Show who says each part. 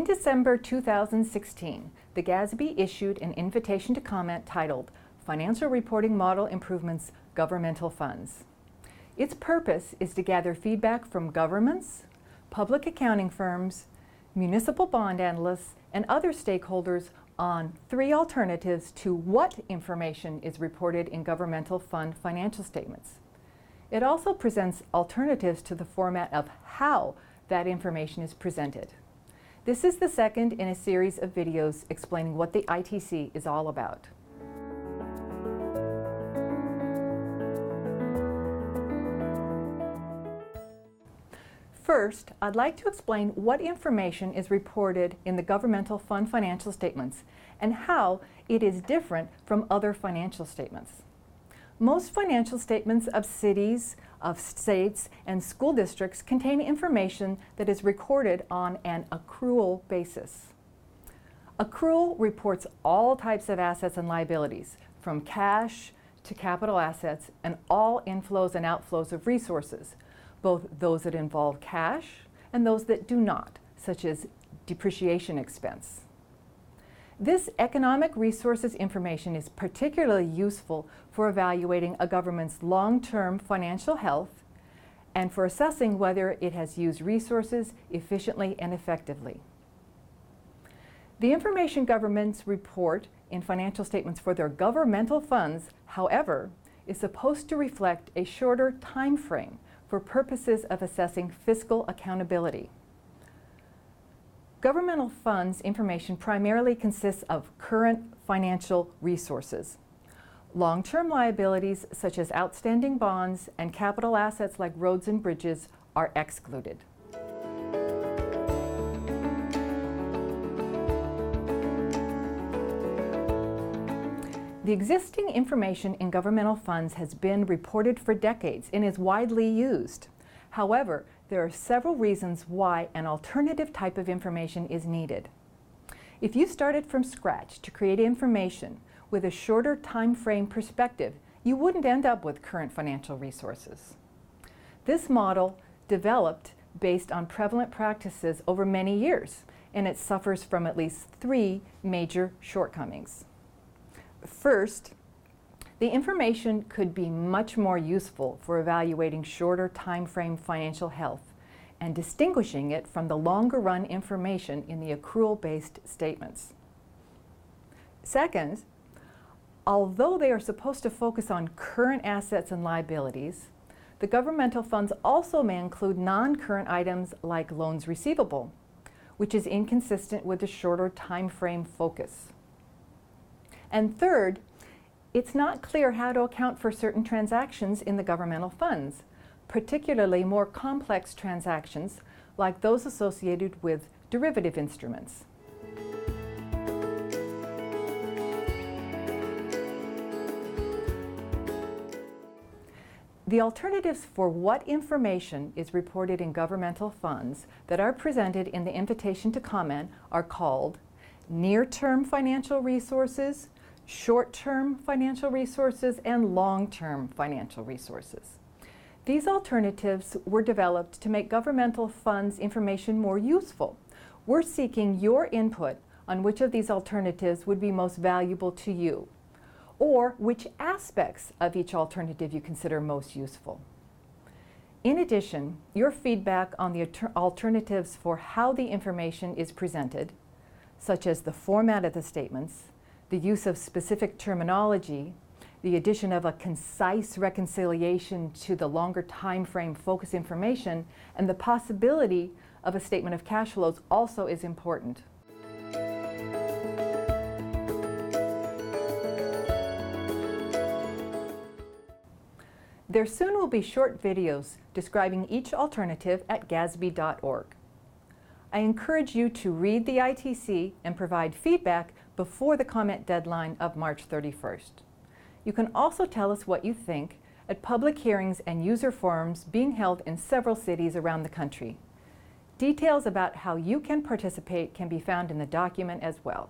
Speaker 1: In December 2016, the GASB issued an invitation to comment titled Financial Reporting Model Improvements Governmental Funds. Its purpose is to gather feedback from governments, public accounting firms, municipal bond analysts, and other stakeholders on 3 alternatives to what information is reported in governmental fund financial statements. It also presents alternatives to the format of how that information is presented. This is the second in a series of videos explaining what the ITC is all about. First, I'd like to explain what information is reported in the governmental fund financial statements and how it is different from other financial statements. Most financial statements of cities, of states, and school districts contain information that is recorded on an accrual basis. Accrual reports all types of assets and liabilities, from cash to capital assets, and all inflows and outflows of resources, both those that involve cash and those that do not, such as depreciation expense. This economic resources information is particularly useful for evaluating a government's long-term financial health and for assessing whether it has used resources efficiently and effectively. The information governments report in financial statements for their governmental funds, however, is supposed to reflect a shorter time frame for purposes of assessing fiscal accountability. Governmental funds information primarily consists of current financial resources. Long-term liabilities such as outstanding bonds and capital assets like roads and bridges are excluded. The existing information in governmental funds has been reported for decades and is widely used. However, there are several reasons why an alternative type of information is needed. If you started from scratch to create information with a shorter time frame perspective, you wouldn't end up with current financial resources. This model developed based on prevalent practices over many years, and it suffers from at least 3 major shortcomings. First, the information could be much more useful for evaluating shorter time frame financial health and distinguishing it from the longer run information in the accrual-based statements. Second, although they are supposed to focus on current assets and liabilities, the governmental funds also may include non-current items like loans receivable, which is inconsistent with the shorter time frame focus. And third, it's not clear how to account for certain transactions in the governmental funds, particularly more complex transactions like those associated with derivative instruments. The alternatives for what information is reported in governmental funds that are presented in the invitation to comment are called near-term financial resources, short-term financial resources, and long-term financial resources. These alternatives were developed to make governmental funds information more useful. We're seeking your input on which of these alternatives would be most valuable to you, or which aspects of each alternative you consider most useful. In addition, your feedback on the alternatives for how the information is presented, such as the format of the statements, the use of specific terminology, the addition of a concise reconciliation to the longer time frame focus information, and the possibility of a statement of cash flows also is important. There soon will be short videos describing each alternative at GASB.org. I encourage you to read the ITC and provide feedback before the comment deadline of March 31st. You can also tell us what you think at public hearings and user forums being held in several cities around the country. Details about how you can participate can be found in the document as well.